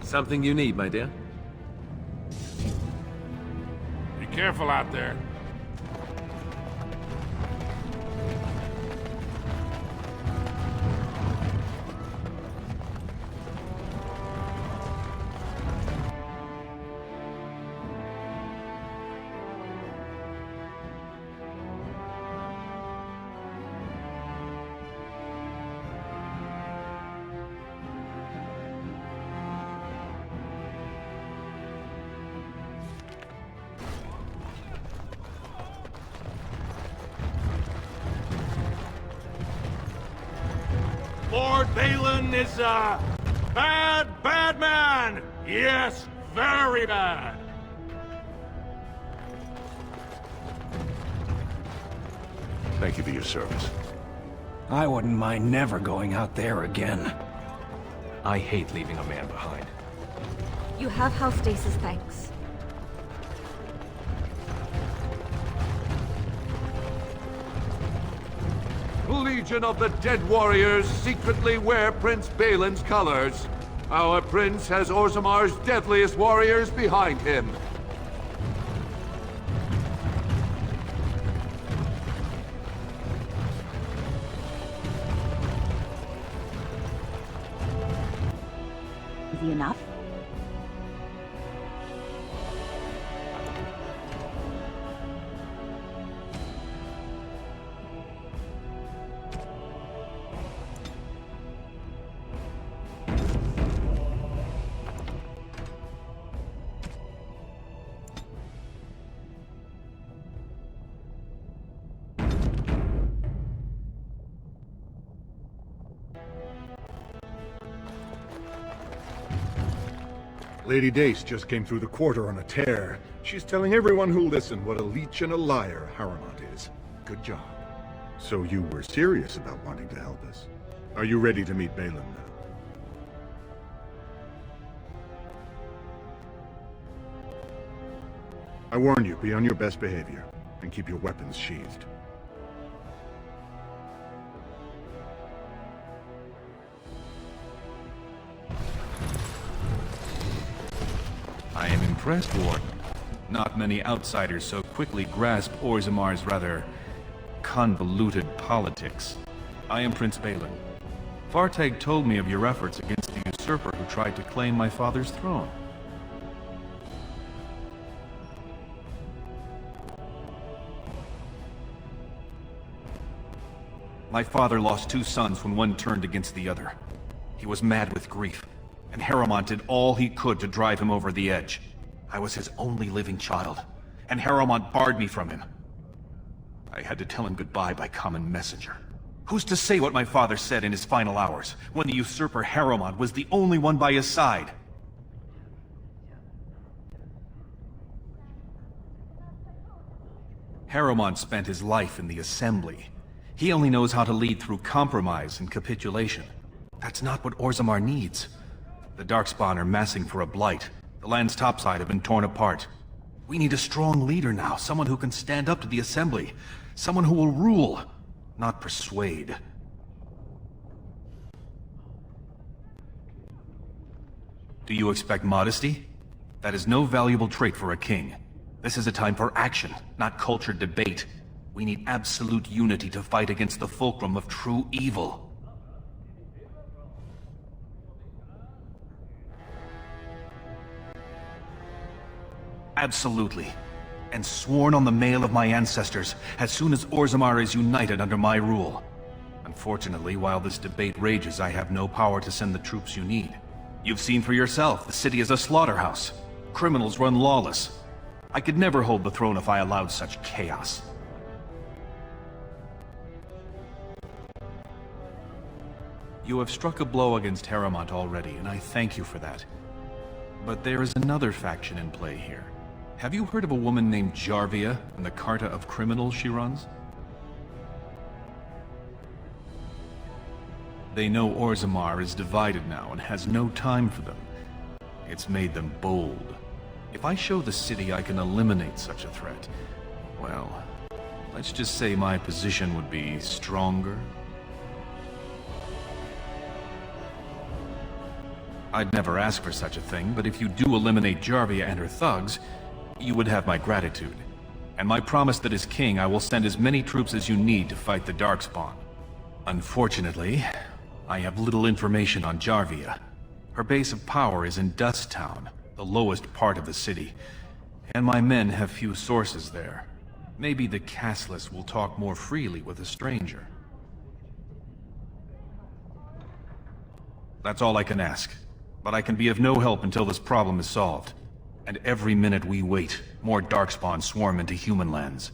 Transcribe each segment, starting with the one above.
Something you need, my dear? Be careful out there. Lord Balin is a bad man! Yes, very bad! Thank you for your service. I wouldn't mind never going out there again. I hate leaving a man behind. You have House Dace's thanks. Legion of the Dead Warriors secretly wear Prince Balin's colors. Our prince has Orzammar's deadliest warriors behind him. Is he enough? Lady Dace just came through the quarter on a tear. She's telling everyone who'll listen what a leech and a liar Harrowmont is. Good job. So you were serious about wanting to help us. Are you ready to meet Balin now? I warn you, be on your best behavior, and keep your weapons sheathed. I am impressed, Warden. Not many outsiders so quickly grasp Orzammar's rather convoluted politics. I am Prince Balin. Fartag told me of your efforts against the usurper who tried to claim my father's throne. My father lost 2 sons when one turned against the other. He was mad with grief, and Harrowmont did all he could to drive him over the edge. I was his only living child, and Harrowmont barred me from him. I had to tell him goodbye by common messenger. Who's to say what my father said in his final hours, when the usurper Harrowmont was the only one by his side? Harrowmont spent his life in the Assembly. He only knows how to lead through compromise and capitulation. That's not what Orzammar needs. The Darkspawn are massing for a blight. The land's topside have been torn apart. We need a strong leader now, someone who can stand up to the Assembly. Someone who will rule, not persuade. Do you expect modesty? That is no valuable trait for a king. This is a time for action, not cultured debate. We need absolute unity to fight against the fulcrum of true evil. Absolutely. And sworn on the mail of my ancestors, as soon as Orzammar is united under my rule. Unfortunately, while this debate rages, I have no power to send the troops you need. You've seen for yourself, the city is a slaughterhouse. Criminals run lawless. I could never hold the throne if I allowed such chaos. You have struck a blow against Harrowmont already, and I thank you for that. But there is another faction in play here. Have you heard of a woman named Jarvia and the Carta of Criminals she runs? They know Orzammar is divided now and has no time for them. It's made them bold. If I show the city I can eliminate such a threat, well, let's just say my position would be stronger. I'd never ask for such a thing, but if you do eliminate Jarvia and her thugs, you would have my gratitude. And my promise that as king, I will send as many troops as you need to fight the Darkspawn. Unfortunately, I have little information on Jarvia. Her base of power is in Dust Town, the lowest part of the city, and my men have few sources there. Maybe the castless will talk more freely with a stranger. That's all I can ask, but I can be of no help until this problem is solved. And every minute we wait, more Darkspawn swarm into human lands.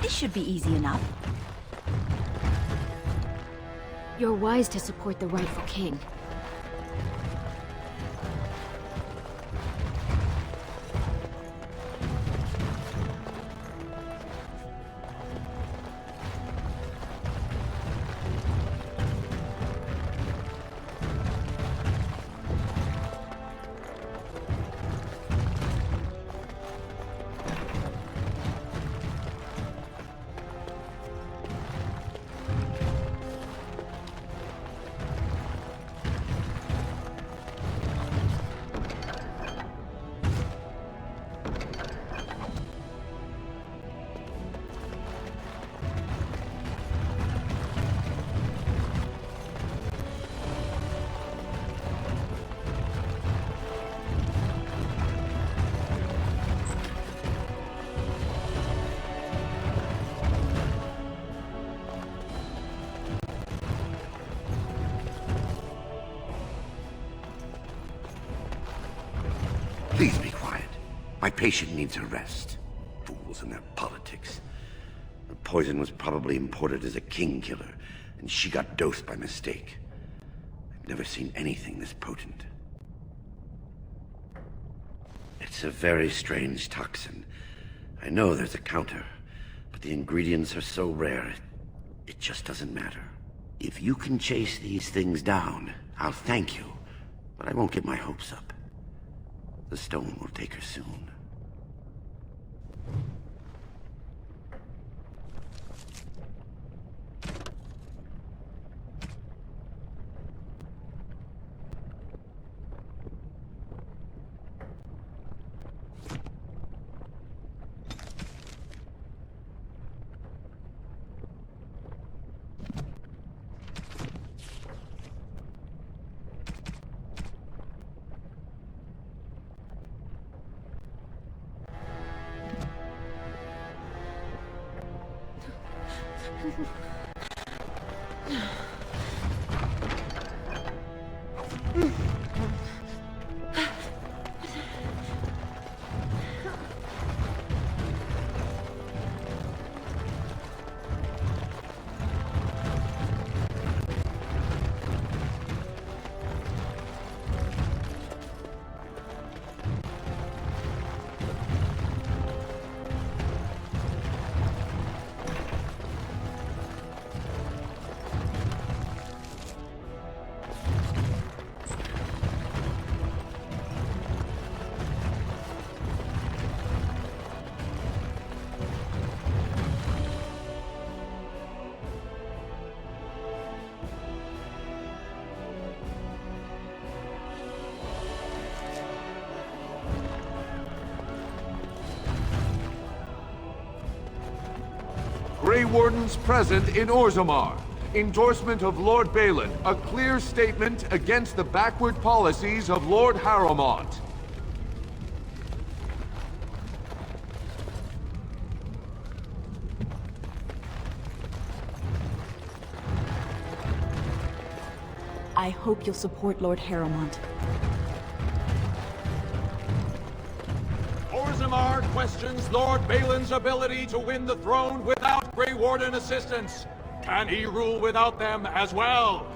This should be easy enough. You're wise to support the rightful king. Please be quiet. My patient needs a rest. Fools and their politics. The poison was probably imported as a king killer, and she got dosed by mistake. I've never seen anything this potent. It's a very strange toxin. I know there's a counter, but the ingredients are so rare, it just doesn't matter. If you can chase these things down, I'll thank you, but I won't get my hopes up. The stone will take her soon. Grey Wardens present in Orzammar. Endorsement of Lord Balin. A clear statement against the backward policies of Lord Harrowmont. I hope you'll support Lord Harrowmont. Orzammar questions Lord Balin's ability to win the throne without Grey Warden assistance. Can he rule without them as well?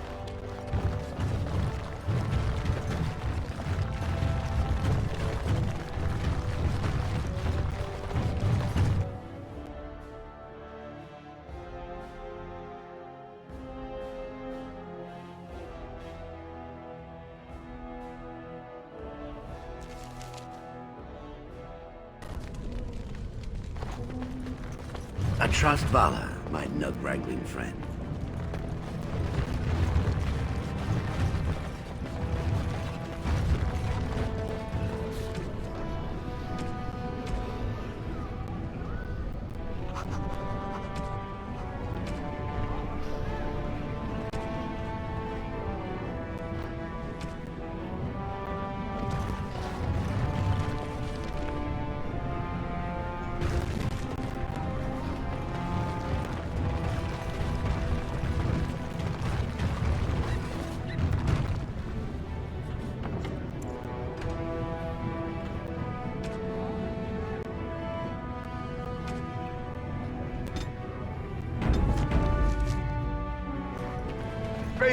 A trust Vala, my nug-wrangling friend.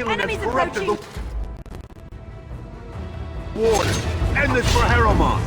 Enemies approaching! Warden, end this for Harrowmont!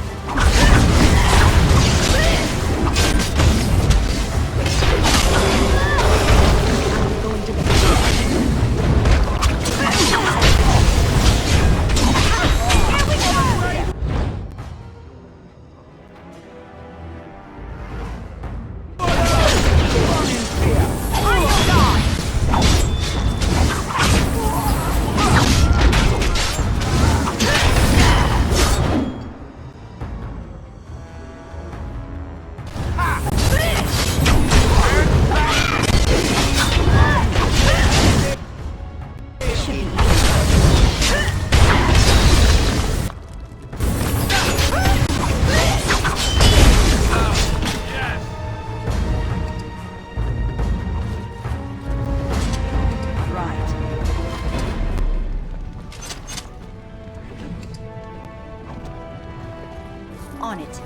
On it.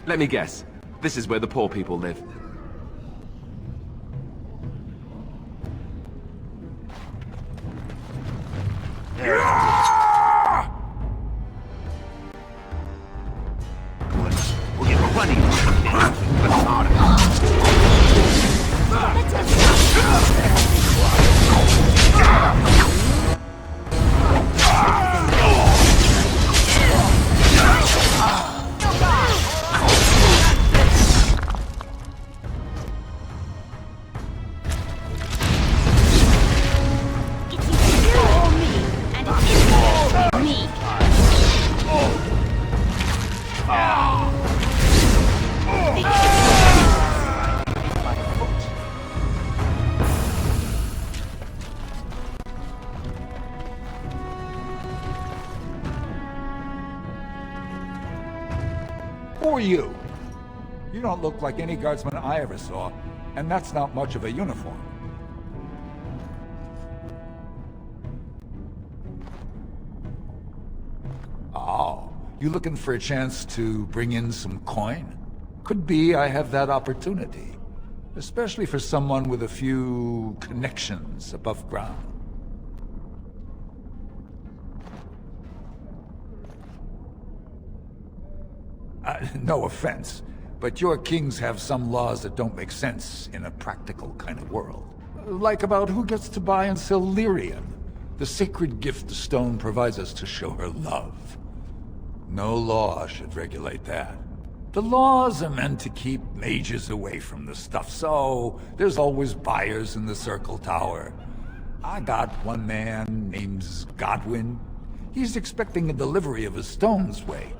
Let me guess. This is where the poor people live. We'll get running. Who are you? You don't look like any guardsman I ever saw, and that's not much of a uniform. Oh, you looking for a chance to bring in some coin? Could be I have that opportunity. Especially for someone with a few connections above ground. No offense, but your kings have some laws that don't make sense in a practical kind of world. Like about who gets to buy and sell lyrium, the sacred gift the stone provides us to show her love. No law should regulate that. The laws are meant to keep mages away from the stuff, so there's always buyers in the Circle Tower. I got one man named Godwin. He's expecting a delivery of his stone's weight.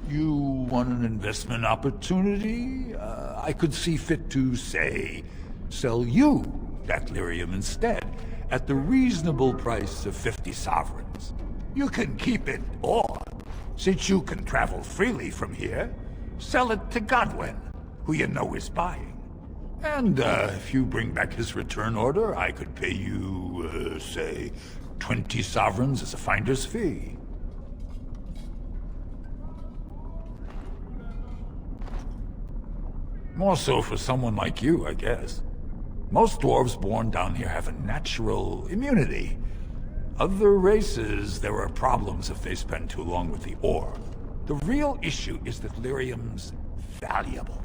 You want an investment opportunity? I could see fit to, say, sell you that lyrium instead, at the reasonable price of 50 sovereigns. You can keep it, or, since you can travel freely from here, sell it to Godwin, who you know is buying. And, if you bring back his return order, I could pay you, say, 20 sovereigns as a finder's fee. More so for someone like you, I guess. Most dwarves born down here have a natural immunity. Other races, there are problems if they spend too long with the ore. The real issue is that lyrium's valuable.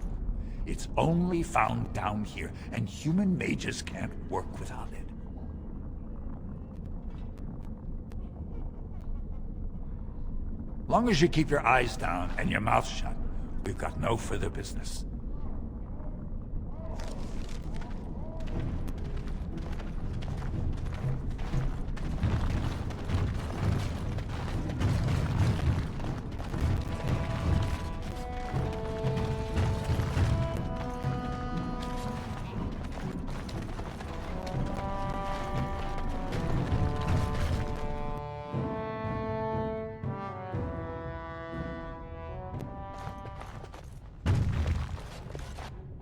It's only found down here, and human mages can't work without it. Long as you keep your eyes down and your mouth shut, we've got no further business.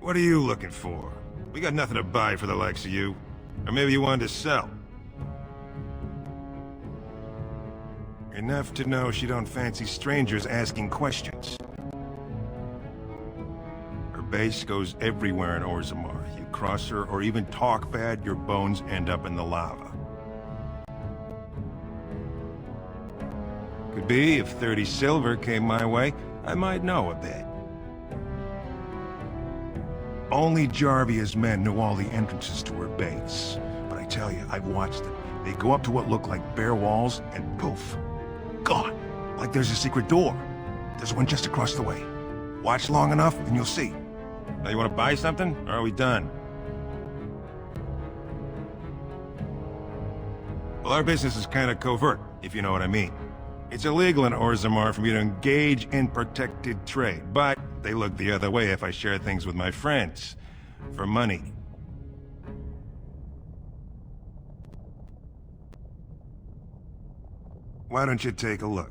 What are you looking for? We got nothing to buy for the likes of you. Or maybe you wanted to sell. Enough to know she don't fancy strangers asking questions. Her base goes everywhere in Orzammar. You cross her or even talk bad, your bones end up in the lava. Could be, if 30 silver came my way, I might know a bit. Only Jarvia's men knew all the entrances to her base. But I tell you, I've watched them. They go up to what look like bare walls, and poof, gone. Like there's a secret door. There's one just across the way. Watch long enough, and you'll see. Now you want to buy something, or are we done? Well, our business is kind of covert, if you know what I mean. It's illegal in Orzammar for me to engage in protected trade, but they look the other way if I share things with my friends. For money. Why don't you take a look?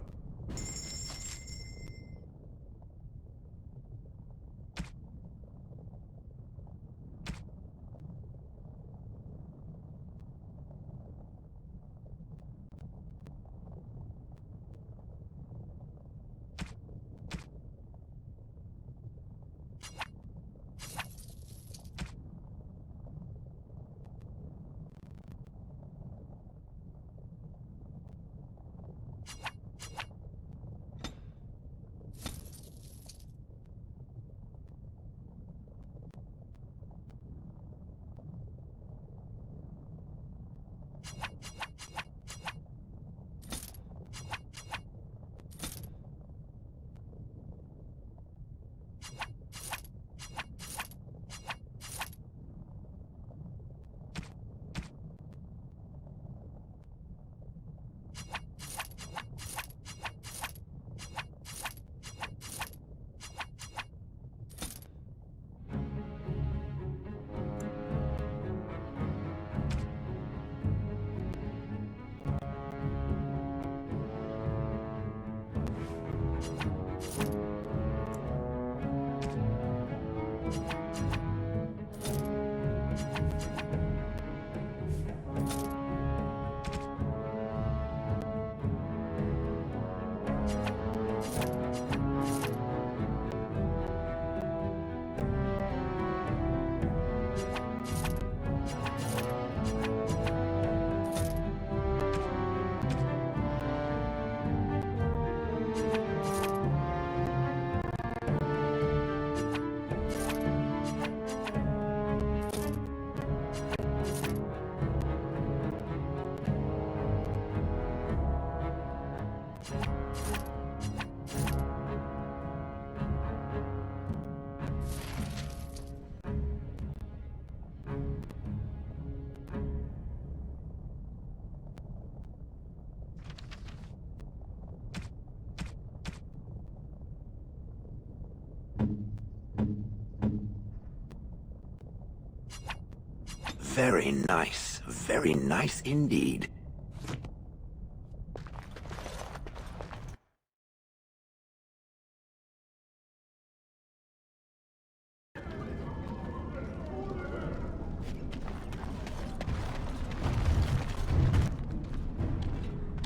Very nice indeed.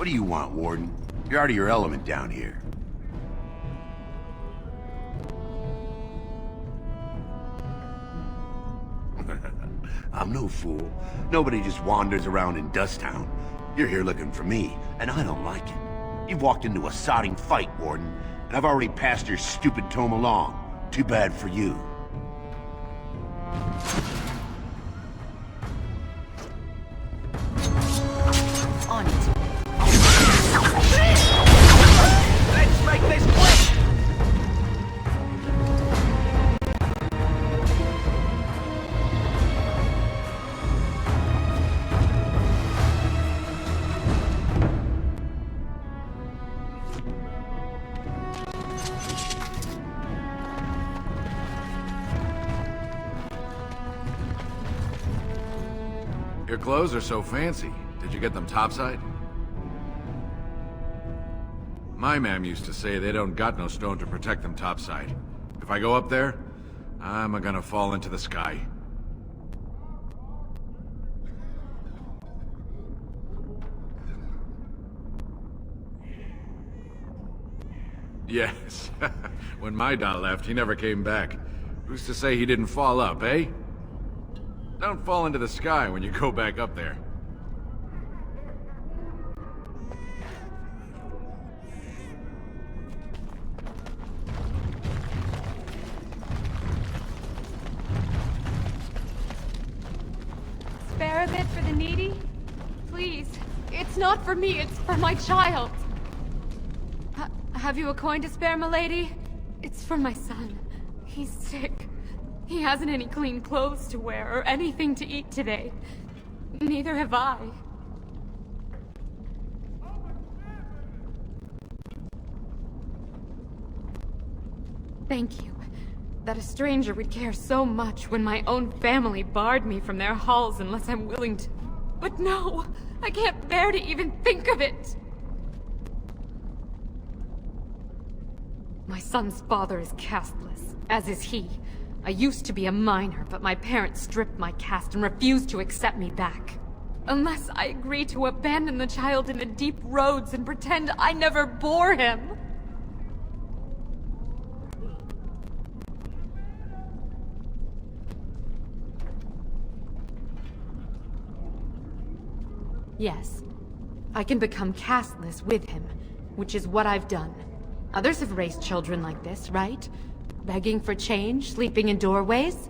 What do you want, Warden? You're out of your element down here. I'm no fool. Nobody just wanders around in Dusttown. You're here looking for me, and I don't like it. You've walked into a sodding fight, Warden, and I've already passed your stupid tome along. Too bad for you. On it. Let's make this quick! Your clothes are so fancy. Did you get them topside? My mam used to say they don't got no stone to protect them topside. If I go up there, I'm gonna fall into the sky. Yes. When my dad left, he never came back. Who's to say he didn't fall up, eh? Don't fall into the sky when you go back up there. Spare a bit for the needy? Please. It's not for me, it's for my child. Have you a coin to spare, milady? It's for my son. He's sick. He hasn't any clean clothes to wear or anything to eat today. Neither have I. Thank you. That a stranger would care so much when my own family barred me from their halls unless I'm willing to. But no! I can't bear to even think of it! My son's father is casteless, as is he. I used to be a minor, but my parents stripped my caste and refused to accept me back. Unless I agree to abandon the child in the deep roads and pretend I never bore him. Yes, I can become casteless with him, which is what I've done. Others have raised children like this, right? Begging for change, sleeping in doorways?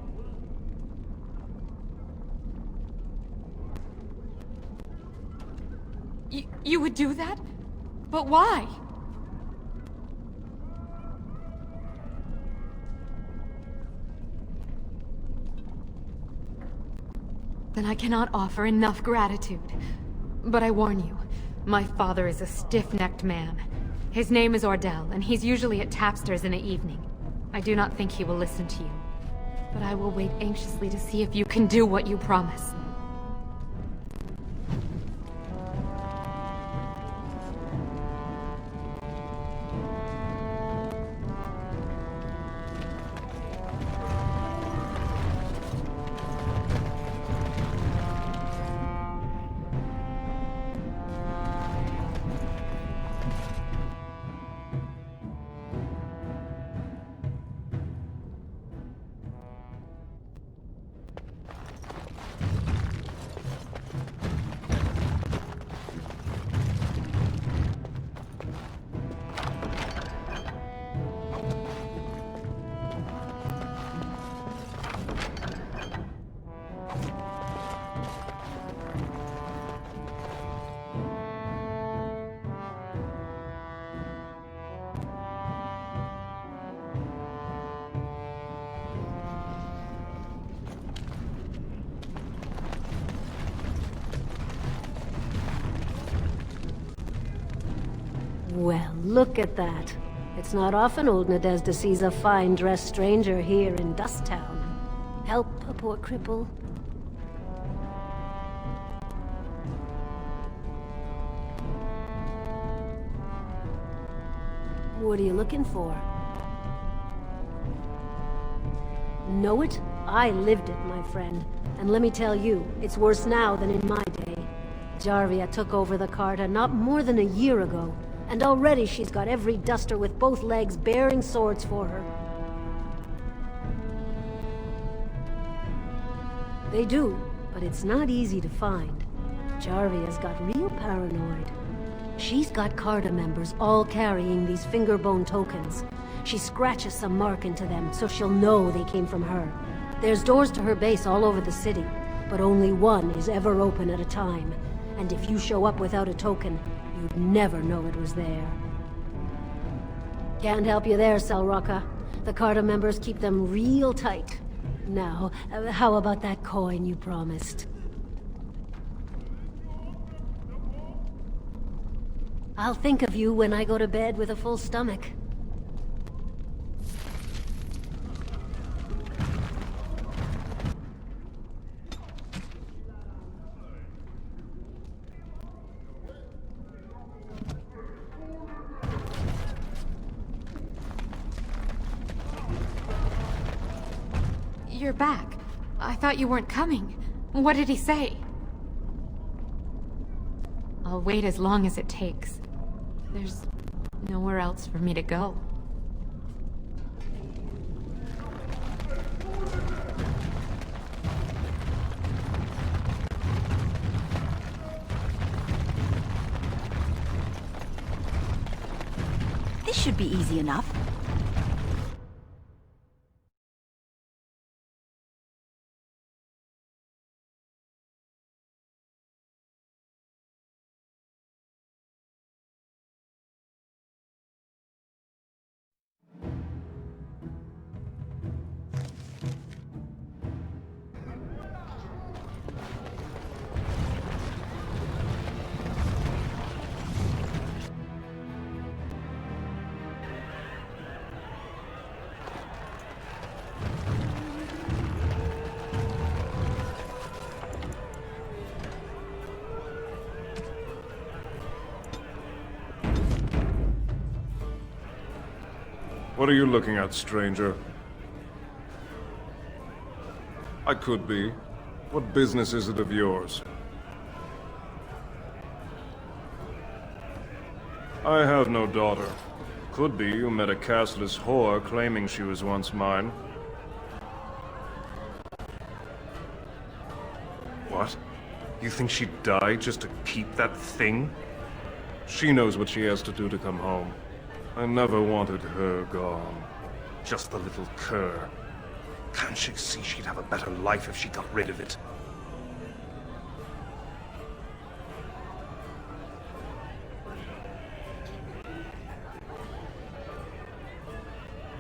You would do that? But why? Then I cannot offer enough gratitude. But I warn you, my father is a stiff-necked man. His name is Ordell, and he's usually at tapsters in the evening. I do not think he will listen to you. But I will wait anxiously to see if you can do what you promise. Well, look at that. It's not often old Nadezhda sees a fine-dressed stranger here in Dusttown. Help a poor cripple. What are you looking for? Know it? I lived it, my friend. And let me tell you, it's worse now than in my day. Jarvia took over the Carta not more than a year ago, and already she's got every duster with both legs bearing swords for her. They do, but it's not easy to find. Jarvia's got real paranoid. She's got Carta members all carrying these fingerbone tokens. She scratches some mark into them so she'll know they came from her. There's doors to her base all over the city, but only one is ever open at a time. And if you show up without a token, you'd never know it was there. Can't help you there, Selrocka. The Carta members keep them real tight. Now, how about that coin you promised? I'll think of you when I go to bed with a full stomach. You're back. I thought you weren't coming. What did he say? I'll wait as long as it takes. There's nowhere else for me to go. This should be easy enough. What are you looking at, stranger? I could be. What business is it of yours? I have no daughter. Could be you met a castless whore claiming she was once mine. What? You think she'd die just to keep that thing? She knows what she has to do to come home. I never wanted her gone. Just the little cur. Can't she see she'd have a better life if she got rid of it?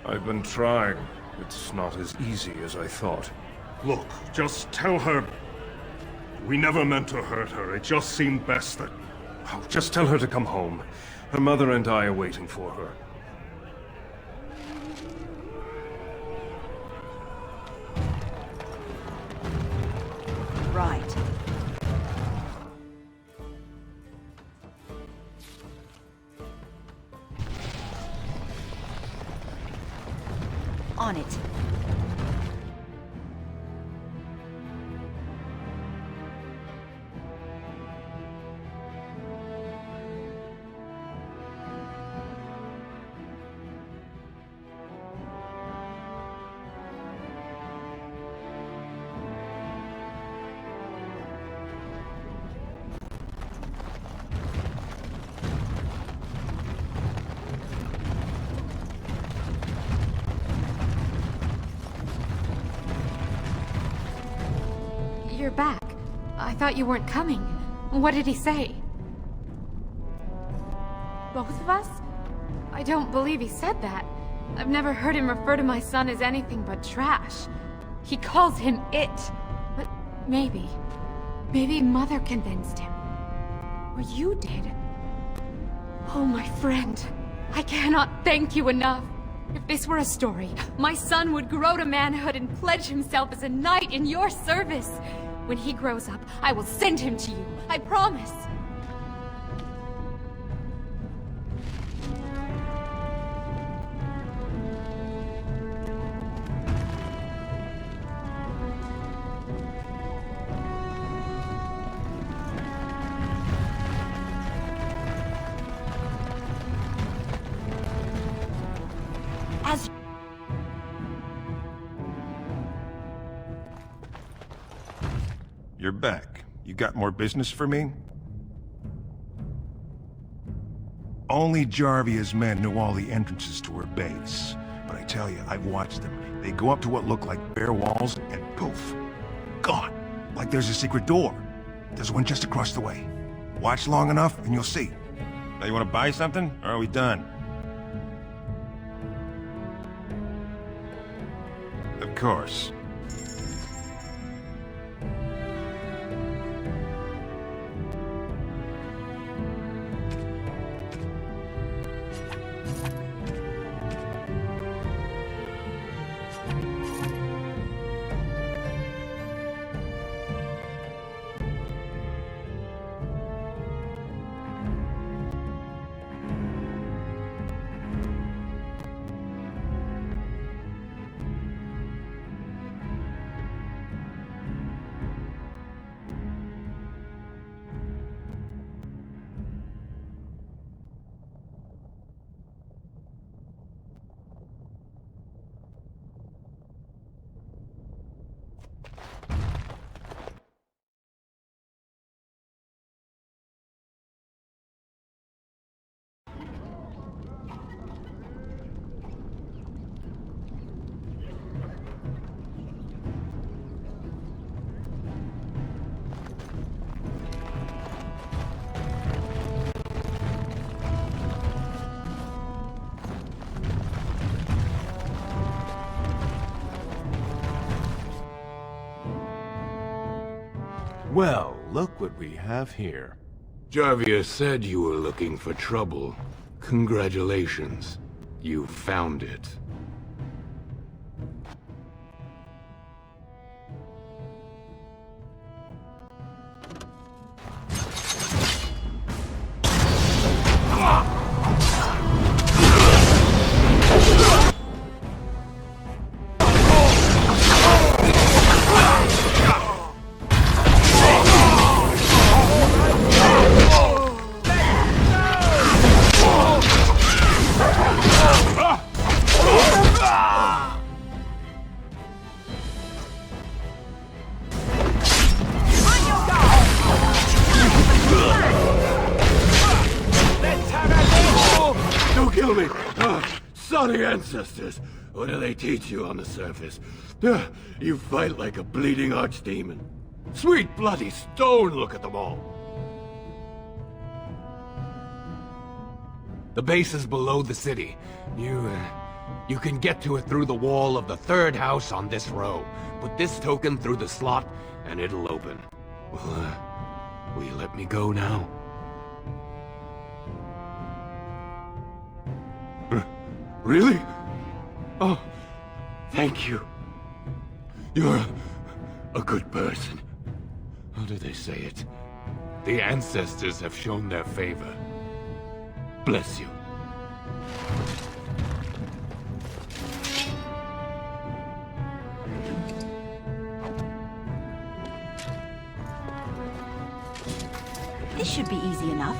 I've been trying. It's not as easy as I thought. Look, just tell her... We never meant to hurt her. It just seemed best that... Oh, just tell her to come home. Her mother and I are waiting for her. Right. On it. You're back. I thought you weren't coming. What did he say? Both of us? I don't believe he said that. I've never heard him refer to my son as anything but trash. He calls him it. But maybe Mother convinced him. Or you did. Oh, my friend. I cannot thank you enough. If this were a story, my son would grow to manhood and pledge himself as a knight in your service. When he grows up, I will send him to you. I promise. you're back. You got more business for me? Only Jarvia's men know all the entrances to her base. But I tell you, I've watched them. They go up to what look like bare walls, and poof! Gone! Like there's a secret door. There's one just across the way. Watch long enough, and you'll see. Now you want to buy something, or are we done? Of course. Well, look what we have here. Jarvia said you were looking for trouble. Congratulations. You found it. Sorry, ancestors. What do they teach you on the surface? You fight like a bleeding archdemon. Sweet bloody stone, look at them all. The base is below the city. You can get to it through the wall of the third house on this row. Put this token through the slot, and it'll open. Will you let me go now? Really? Oh, thank you. You're a good person. How do they say it? The ancestors have shown their favor. Bless you. This should be easy enough.